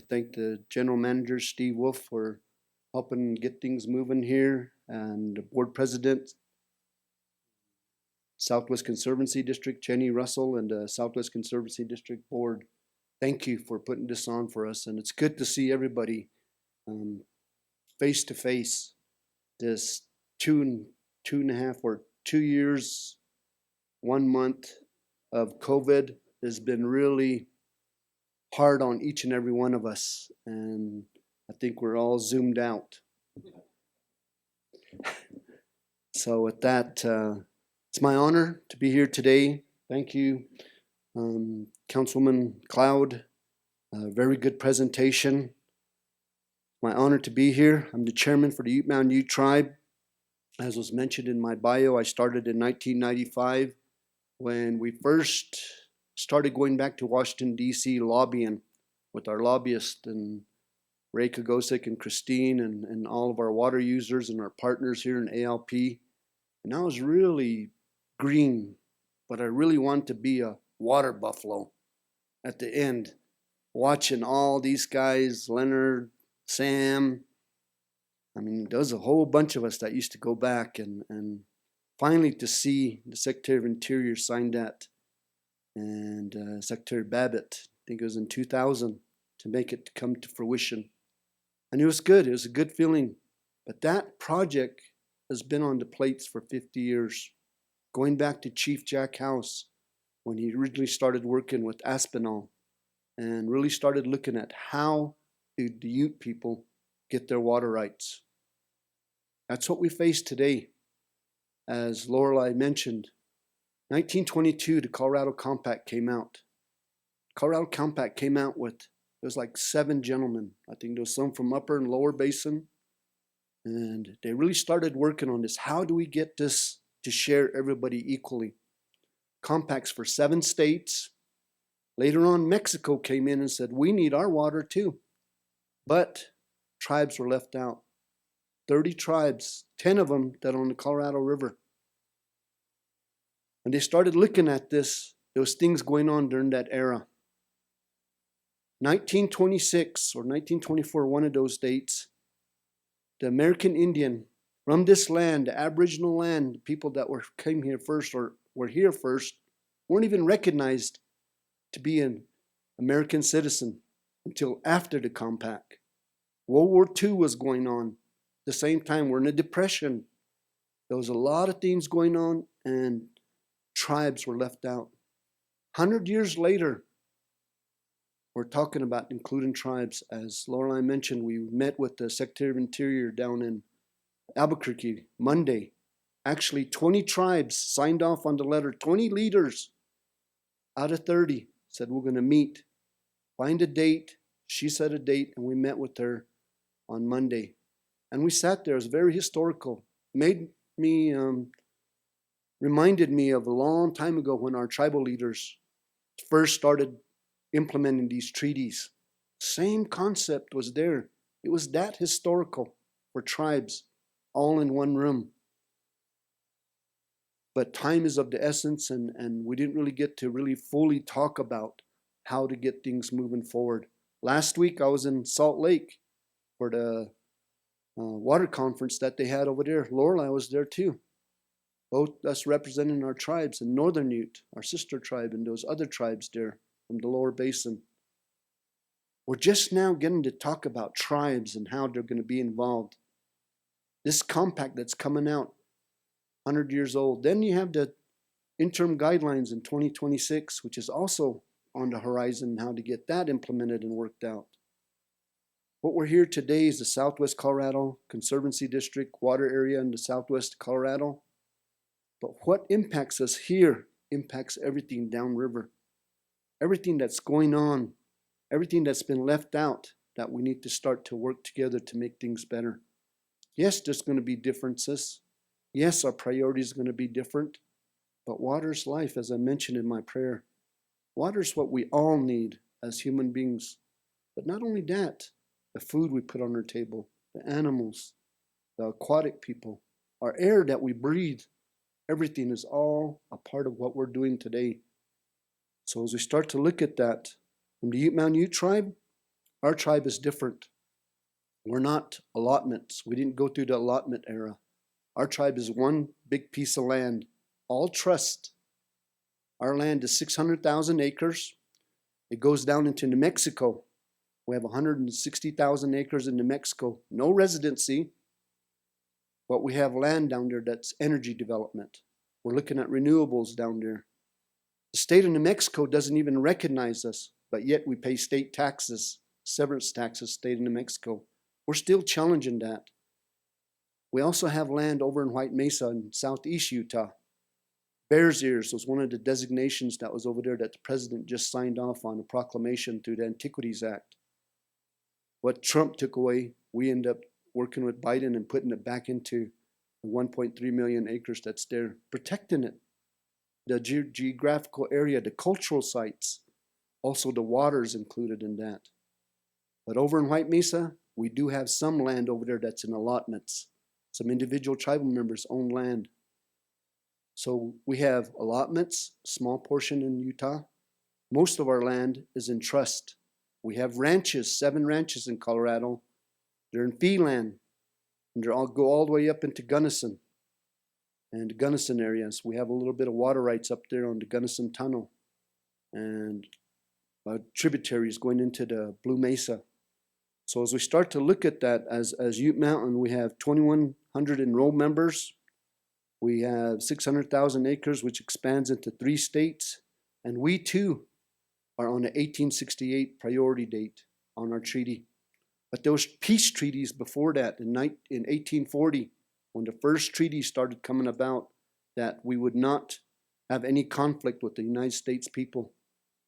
thank the general manager, Steve Wolf, for helping get things moving here, and the board president, Southwest Conservancy District, Jenny Russell, and the Southwest Conservancy District Board. Thank you for putting this on for us, and it's good to see everybody face to face. This two and a half or 2 years, 1 month of COVID has been really hard on each and every one of us, and I think we're all zoomed out. So with that, it's my honor to be here today. Thank you, Councilwoman Cloud. Very good presentation. My honor to be here. I'm the chairman for the Ute Mountain Ute Tribe. As was mentioned in my bio, I started in 1995 when we first started going back to Washington, D.C. lobbying with our lobbyists and Ray Kagosik and Christine and all of our water users and our partners here in ALP. And I was really green, but I really wanted to be a water buffalo at the end, watching all these guys, Leonard, Sam. I mean, there was a whole bunch of us that used to go back, and finally to see the Secretary of Interior sign that, and Secretary Babbitt, I think it was in 2000, to make it come to fruition. And it was good. It was a good feeling. But that project has been on the plates for 50 years, going back to Chief Jack House when he originally started working with Aspinall and really started looking at how do the Ute people get their water rights. That's what we face today. As Lorelei mentioned, 1922, the Colorado Compact came out. Colorado Compact came out with, there was like 7 gentlemen. I think there was some from Upper and Lower Basin. And they really started working on this. How do we get this to share everybody equally? Compacts for 7 states. Later on, Mexico came in and said, we need our water too. But tribes were left out. 30 tribes, 10 of them that are on the Colorado River. When they started looking at this, there was things going on during that era. 1926 or 1924, one of those dates, the American Indian from this land, the Aboriginal land, the people that came here first or were here first, weren't even recognized to be an American citizen until after the compact. World War II was going on. At the same time, we're in a depression. There was a lot of things going on, and tribes were left out. 100 years later, we're talking about including tribes. As Lorelei mentioned, we met with the Secretary of Interior down in Albuquerque Monday. Actually, 20 tribes signed off on the letter. 20 leaders out of 30 said we're going to meet, find a date. She set a date, and we met with her on Monday. And we sat there. It was very historical. Made me, reminded me of a long time ago when our tribal leaders first started implementing these treaties. Same concept was there. It was that historical for tribes, all in one room. But time is of the essence, and we didn't really get to really fully talk about how to get things moving forward. Last week I was in Salt Lake for the water conference that they had over there. Lorelei was there too. Both us representing our tribes in Northern Ute, our sister tribe, and those other tribes there from the lower basin. We're just now getting to talk about tribes and how they're going to be involved. This compact that's coming out, 100 years old. Then you have the interim guidelines in 2026, which is also on the horizon, how to get that implemented and worked out. What we're here today is the Southwest Colorado Conservancy District water area in the Southwest Colorado. But what impacts us here impacts everything downriver. Everything that's going on, everything that's been left out that we need to start to work together to make things better. Yes, there's going to be differences. Yes, our priorities are going to be different. But water's life, as I mentioned in my prayer. Water's what we all need as human beings. But not only that, the food we put on our table, the animals, the aquatic people, our air that we breathe, everything is all a part of what we're doing today. So as we start to look at that, from the Ute Mountain Ute Tribe, Our tribe is different. We're not allotments. We didn't go through the allotment era. Our tribe is one big piece of land, all trust. Our land is 600,000 acres. It goes down into New Mexico. We have 160,000 acres in New Mexico. No residency, but we have land down there that's energy development. We're looking at renewables down there. The state of New Mexico doesn't even recognize us, but yet we pay state taxes, severance taxes, state of New Mexico. We're still challenging that. We also have land over in White Mesa in southeast Utah. Bears Ears was one of the designations that was over there that the president just signed off on, a proclamation through the Antiquities Act. What Trump took away, we end up working with Biden and putting it back into the 1.3 million acres that's there, protecting it. The geographical area, the cultural sites, also the water is included in that. But over in White Mesa, we do have some land over there that's in allotments. Some individual tribal members own land. So we have allotments, a small portion in Utah. Most of our land is in trust. We have ranches, 7 ranches in Colorado. They're in fee land, and they all go all the way up into Gunnison and Gunnison areas. We have a little bit of water rights up there on the Gunnison Tunnel and tributaries going into the Blue Mesa. So as we start to look at that, as Ute Mountain, we have 2,100 enrolled members. We have 600,000 acres, which expands into 3 states. And we too are on the 1868 priority date on our treaty. But there was peace treaties before that in 1840, when the first treaty started coming about, that we would not have any conflict with the United States people.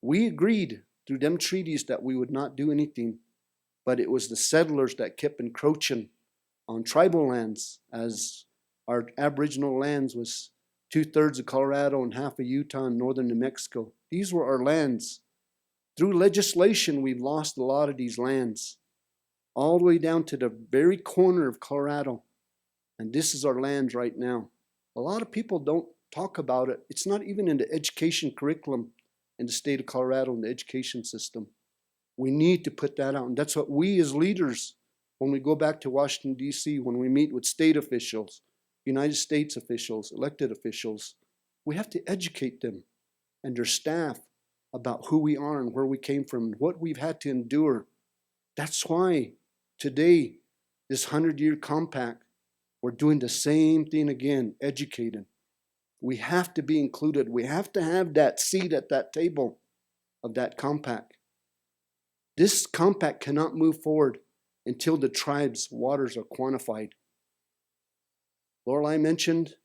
We agreed through them treaties that we would not do anything, but it was the settlers that kept encroaching on tribal lands, as our Aboriginal lands was 2/3 of Colorado and half of Utah and northern New Mexico. These were our lands. Through legislation, we've lost a lot of these lands, all the way down to the very corner of Colorado. And this is our land right now. A lot of people don't talk about it. It's not even in the education curriculum in the state of Colorado, in the education system. We need to put that out. And that's what we as leaders, when we go back to Washington, D.C., when we meet with state officials, United States officials, elected officials, we have to educate them and their staff about who we are and where we came from, what we've had to endure. That's why today, this 100-year compact, we're doing the same thing again, educating. We have to be included. We have to have that seat at that table of that compact. This compact cannot move forward until the tribe's waters are quantified. Lorelei mentioned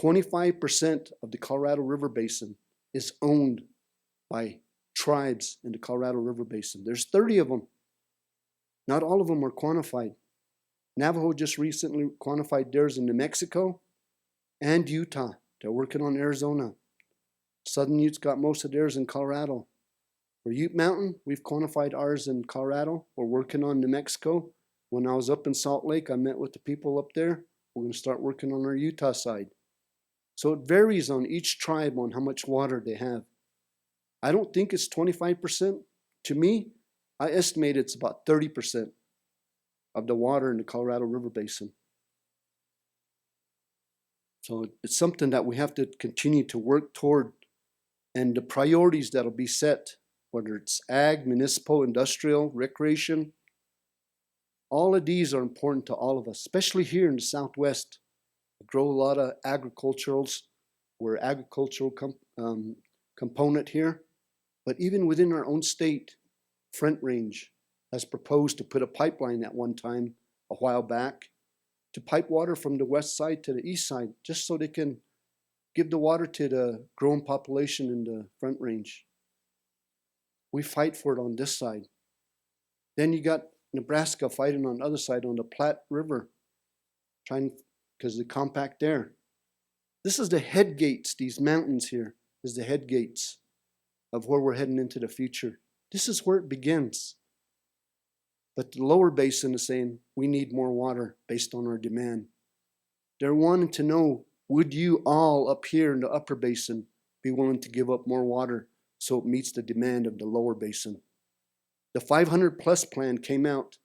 25% of the Colorado River Basin is owned by tribes in the Colorado River Basin. There's 30 of them. Not all of them are quantified. Navajo just recently quantified theirs in New Mexico and Utah. They're working on Arizona. Southern Utes got most of theirs in Colorado. For Ute Mountain, we've quantified ours in Colorado. We're working on New Mexico. When I was up in Salt Lake, I met with the people up there. We're going to start working on our Utah side. So it varies on each tribe on how much water they have. I don't think it's 25%. To me, I estimate it's about 30% of the water in the Colorado River Basin. So it's something that we have to continue to work toward. And the priorities that'll be set, whether it's ag, municipal, industrial, recreation, all of these are important to all of us, especially here in the Southwest. We grow a lot of agriculturals. We're an agricultural component here. But even within our own state, Front Range has proposed to put a pipeline at one time, a while back, to pipe water from the west side to the east side, just so they can give the water to the growing population in the Front Range. We fight for it on this side. Then you got Nebraska fighting on the other side, on the Platte River, trying, because the compact there. This is the head gates, these mountains here, is the head gates of where we're heading into the future. This is where it begins. But the lower basin is saying, we need more water based on our demand. They're wanting to know, would you all up here in the upper basin be willing to give up more water so it meets the demand of the lower basin? The 500 plus plan came out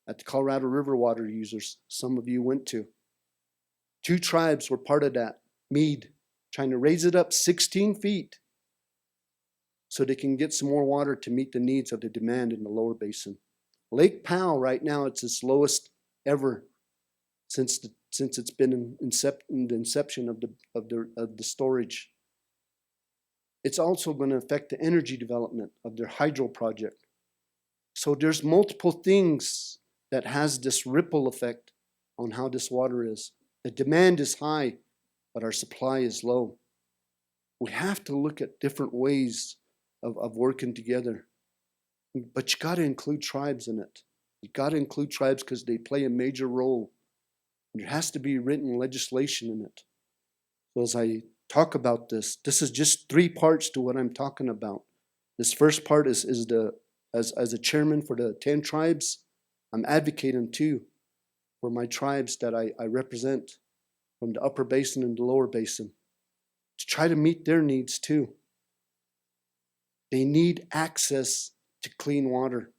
at the Colorado River water users. Some of you went to. 2 tribes were part of that. Mead, trying to raise it up 16 feet so they can get some more water to meet the needs of the demand in the lower basin. Lake Powell right now, it's its lowest ever since it's been in the inception of the storage. It's also going to affect the energy development of their hydro project. So there's multiple things that has this ripple effect on how this water is. The demand is high, but our supply is low. We have to look at different ways of working together. But you got to include tribes in it. You got to include tribes because they play a major role. There has to be written legislation in it. So as I talk about this is just 3 parts to what I'm talking about. This first part is as a chairman for the 10 tribes, I'm advocating too for my tribes that I represent from the upper basin and the lower basin to try to meet their needs too. They need access to clean water.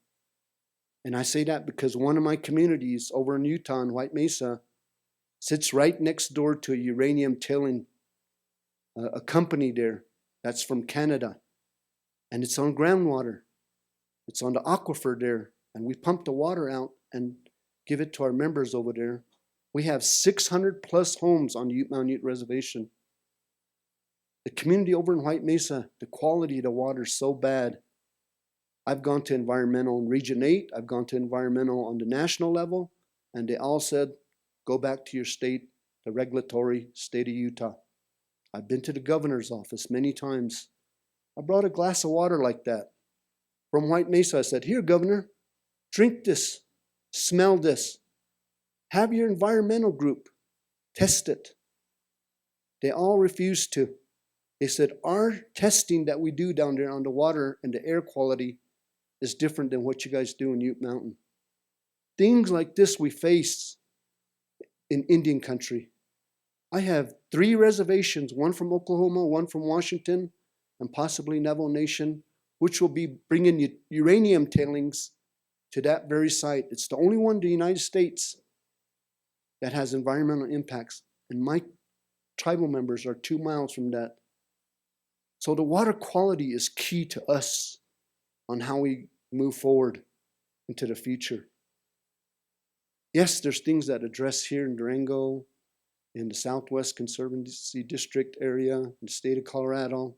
And I say that because one of my communities over in Utah in White Mesa sits right next door to a uranium tailing, a company there that's from Canada. And it's on groundwater. It's on the aquifer there. And we pump the water out and give it to our members over there. We have 600 plus homes on the Ute Mountain Ute Reservation. The community over in White Mesa, the quality of the water is so bad. I've gone to environmental in Region 8. I've gone to environmental on the national level. And they all said, go back to your state, the regulatory state of Utah. I've been to the governor's office many times. I brought a glass of water like that from White Mesa. I said, here, Governor, drink this, smell this. Have your environmental group test it. They all refused to. They said, our testing that we do down there on the water and the air quality is different than what you guys do in Ute Mountain. Things like this we face in Indian country. I have 3 reservations, one from Oklahoma, one from Washington, and possibly Navajo Nation, which will be bringing uranium tailings to that very site. It's the only one in the United States that has environmental impacts. And my tribal members are 2 miles from that. So the water quality is key to us on how we move forward into the future. Yes, there's things that address here in Durango, in the Southwestern Conservation District area, in the state of Colorado,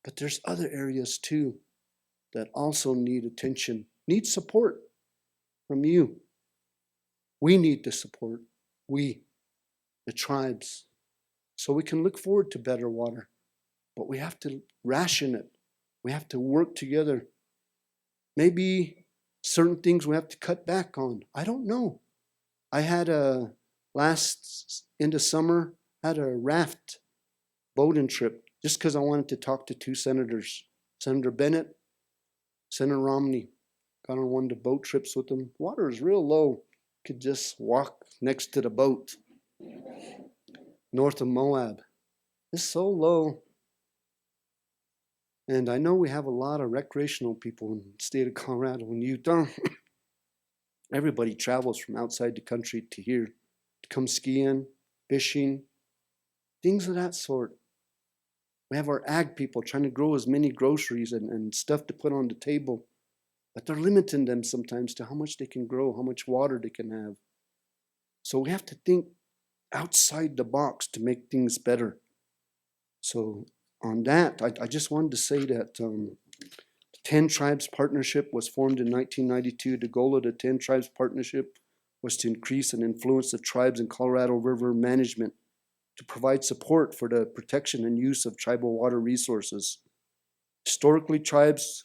but there's other areas too that also need attention, need support from you. We need the support, we, the tribes, so we can look forward to better water. But we have to ration it. We have to work together. Maybe certain things we have to cut back on. I don't know. I had end of summer, had a raft boating trip just because I wanted to talk to 2 senators, Senator Bennett, Senator Romney. Got on one of the boat trips with them. Water is real low. Could just walk next to the boat. North of Moab. It's so low. And I know we have a lot of recreational people in the state of Colorado and Utah. Everybody travels from outside the country to here to come skiing, fishing, things of that sort. We have our ag people trying to grow as many groceries and stuff to put on the table. But they're limiting them sometimes to how much they can grow, how much water they can have. So we have to think outside the box to make things better. So on that, I just wanted to say that the 10 Tribes Partnership was formed in 1992. The goal of the 10 Tribes Partnership was to increase and influence the tribes in Colorado River management, to provide support for the protection and use of tribal water resources. Historically, tribes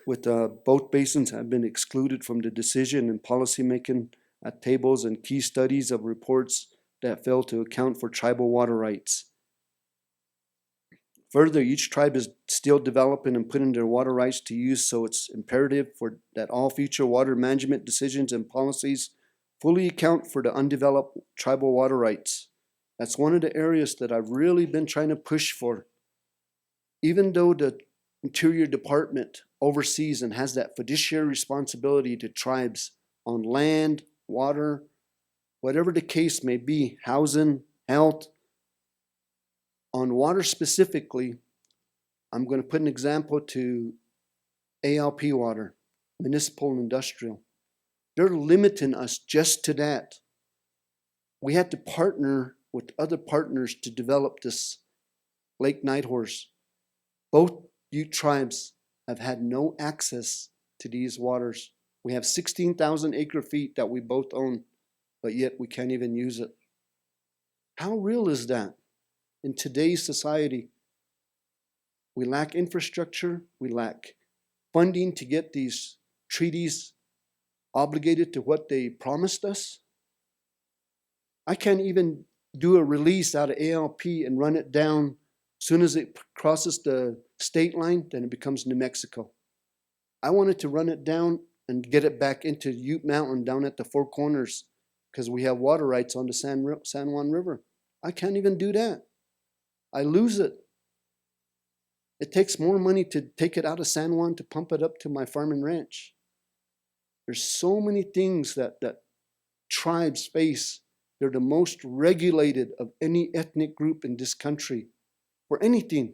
with both basins have been excluded from the decision and policy making at tables and key studies of reports that fail to account for tribal water rights. Further, each tribe is still developing and putting their water rights to use, so it's imperative that all future water management decisions and policies fully account for the undeveloped tribal water rights. That's one of the areas that I've really been trying to push for. Even though the Interior Department oversees and has that fiduciary responsibility to tribes on land, water, whatever the case may be, housing, health. On water specifically, I'm going to put an example to ALP water, municipal and industrial. They're limiting us just to that. We had to partner with other partners to develop this Lake Nighthorse. Both Ute tribes have had no access to these waters. We have 16,000 acre feet that we both own, but yet we can't even use it. How real is that? In today's society, we lack infrastructure, we lack funding to get these treaties obligated to what they promised us. I can't even do a release out of ALP and run it down. As soon as it crosses the state line, then it becomes New Mexico. I wanted to run it down and get it back into Ute Mountain down at the Four Corners because we have water rights on the San Juan River. I can't even do that. I lose it. It takes more money to take it out of San Juan to pump it up to my farm and ranch. There's so many things that tribes face. They're the most regulated of any ethnic group in this country for anything.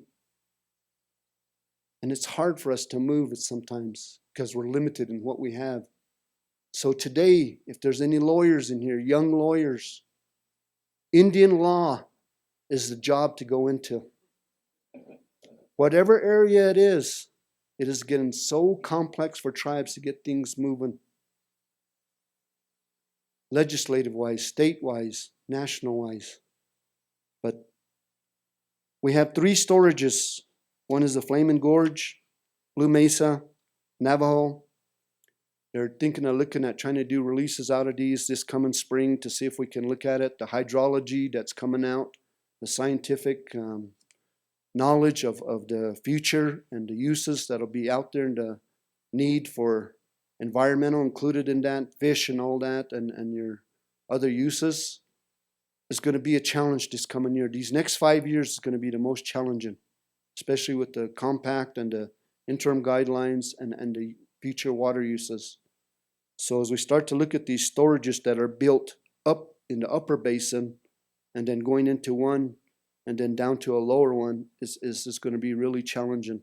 And it's hard for us to move it sometimes because we're limited in what we have. So today, if there's any lawyers in here, young lawyers, Indian law is the job to go into. Whatever area it is getting so complex for tribes to get things moving. Legislative-wise, state-wise, national-wise. But we have 3 storages. One is the Flaming Gorge, Blue Mesa, Navajo. They're thinking of looking at trying to do releases out of these this coming spring to see if we can look at it. The hydrology that's coming out, the scientific knowledge of the future and the uses that'll be out there and the need for environmental included in that, fish and all that, and your other uses is going to be a challenge this coming year. These next 5 years is going to be the most challenging, especially with the compact and the interim guidelines and the future water uses. So as we start to look at these storages that are built up in the upper basin and then going into one and then down to a lower one is going to be really challenging.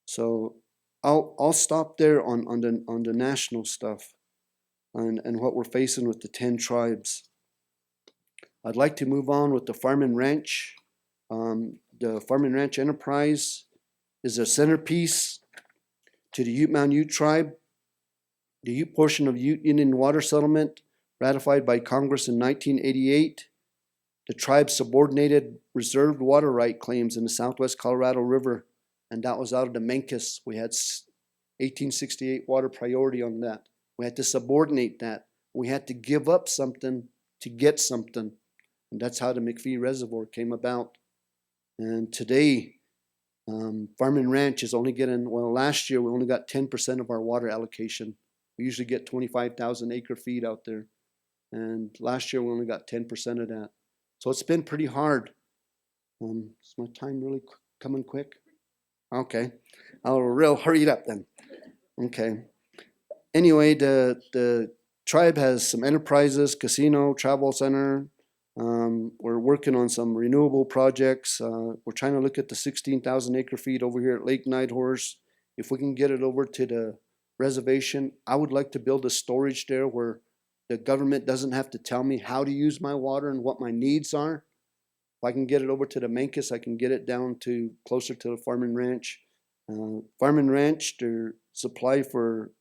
So I'll stop there on the national stuff and what we're facing with the 10 tribes. I'd like to move on with the farm and ranch. The farm and ranch enterprise is a centerpiece to the Ute Mountain Ute tribe. The Ute portion of Ute Indian Water Settlement, ratified by Congress in 1988. The tribe subordinated reserved water right claims in the Southwest Colorado River, and that was out of the Mencos. We had 1868 water priority on that. We had to subordinate that. We had to give up something to get something, and that's how the McPhee Reservoir came about. And today, Farm and Ranch is only getting, well, last year we only got 10% of our water allocation. We usually get 25,000 acre feet out there. And last year we only got 10% of that. So it's been pretty hard. Is my time really coming quick? Okay. I'll real hurry it up then. Okay. Anyway, the tribe has some enterprises, casino, travel center. We're working on some renewable projects. We're trying to look at the 16,000 acre feet over here at Lake Nighthorse. If we can get it over to the reservation, I would like to build a storage there where the government doesn't have to tell me how to use my water and what my needs are. If I can get it over to the Mencos, I can get it down to closer to the farm and ranch. Farm and ranch, their supply for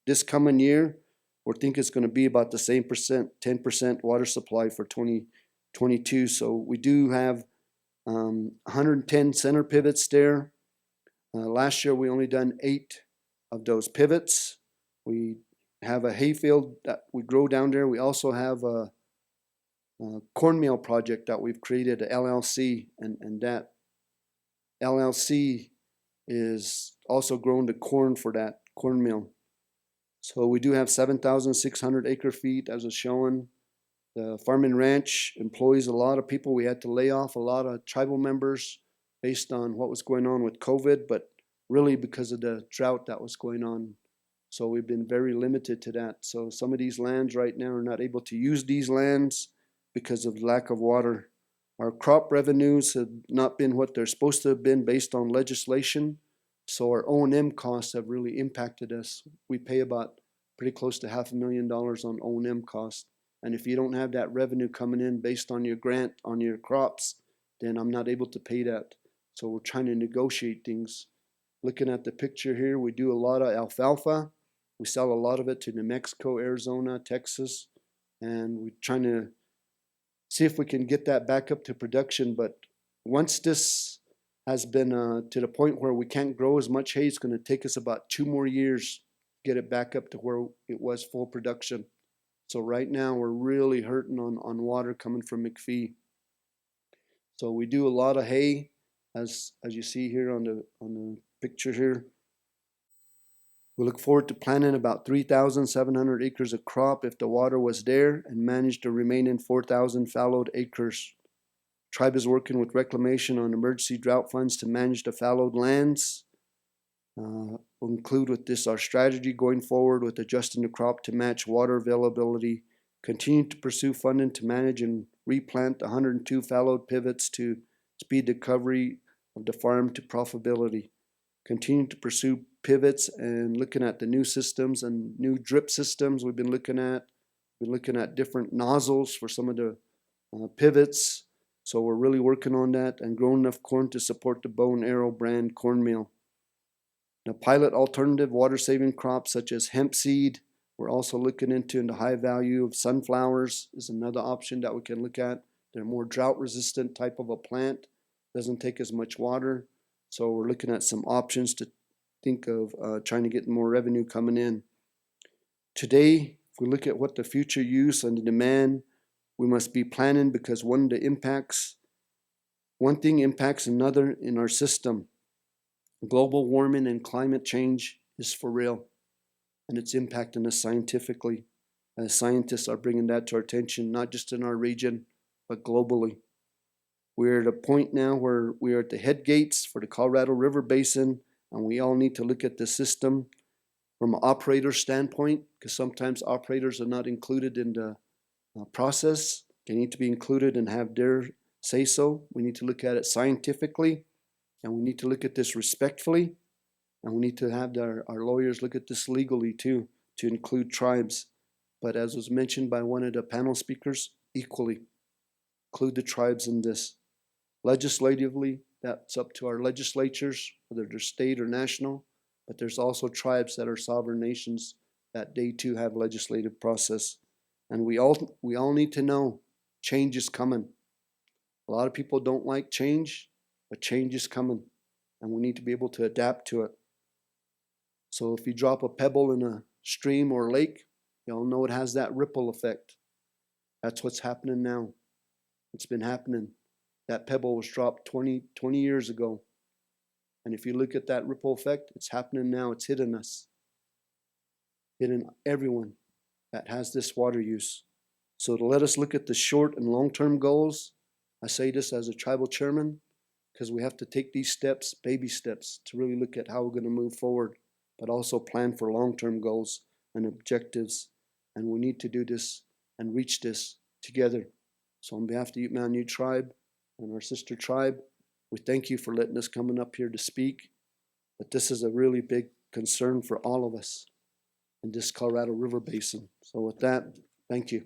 this coming year, we think it's going to be about the same percent, 10% water supply for 2022. So we do have 110 center pivots there. Last year we only done 8 of those pivots. We have a hayfield that we grow down there. We also have a cornmeal project that we've created, a LLC, and that LLC is also growing the corn for that cornmeal. So we do have 7,600 acre feet as it's showing. The farm and ranch employs a lot of people. We had to lay off a lot of tribal members based on what was going on with COVID, but really because of the drought that was going on. So we've been very limited to that. So some of these lands right now are not able to use these lands because of lack of water. Our crop revenues have not been what they're supposed to have been based on legislation. So our O&M costs have really impacted us. We pay about pretty close to $500,000 on O&M costs. And if you don't have that revenue coming in based on your grant on your crops, then I'm not able to pay that. So we're trying to negotiate things. Looking at the picture here, we do a lot of alfalfa. We sell a lot of it to New Mexico, Arizona, Texas, and we're trying to see if we can get that back up to production. But once this has been to the point where we can't grow as much hay, it's going to take us about 2 more years to get it back up to where it was full production. So right now we're really hurting on water coming from McPhee. So we do a lot of hay, as you see here on the picture here. We look forward to planting about 3,700 acres of crop if the water was there, and manage the remaining 4,000 fallowed acres. Tribe is working with reclamation on emergency drought funds to manage the fallowed lands. We'll include with this our strategy going forward with adjusting the crop to match water availability. Continue to pursue funding to manage and replant 102 fallowed pivots to speed the recovery of the farm to profitability. Continue to pursue pivots and looking at the new systems and new drip systems we've been looking at. We're looking at different nozzles for some of the pivots. So we're really working on that and growing enough corn to support the Bow and Arrow brand cornmeal. Now, pilot alternative water-saving crops such as hemp seed. We're also looking into the high value of sunflowers is another option that we can look at. They're more drought-resistant type of a plant. Doesn't take as much water. So we're looking at some options to think of trying to get more revenue coming in. Today, if we look at what the future use and the demand, we must be planning because one thing impacts another in our system. Global warming and climate change is for real, and it's impacting us scientifically. As scientists are bringing that to our attention, not just in our region, but globally. We're at a point now where we are at the head gates for the Colorado River Basin, and we all need to look at the system from an operator standpoint, because sometimes operators are not included in the process. They need to be included and have their say-so. We need to look at it scientifically, and we need to look at this respectfully, and we need to have our lawyers look at this legally too, to include tribes. But as was mentioned by one of the panel speakers, equally include the tribes in this. Legislatively, that's up to our legislatures, whether they're state or national, but there's also tribes that are sovereign nations that they too have legislative process. And we all need to know change is coming. A lot of people don't like change, but change is coming, and we need to be able to adapt to it. So if you drop a pebble in a stream or lake, you all know it has that ripple effect. That's what's happening now. It's been happening. That pebble was dropped 20 years ago. And if you look at that ripple effect, it's happening now. It's hitting us. Hitting everyone that has this water use. So to let us look at the short and long-term goals, I say this as a tribal chairman, because we have to take these steps, baby steps, to really look at how we're going to move forward, but also plan for long-term goals and objectives. And we need to do this and reach this together. So on behalf of the Ute Mountain Ute Tribe and our sister tribe, we thank you for letting us come up here to speak. But this is a really big concern for all of us in this Colorado River Basin. So with that, thank you.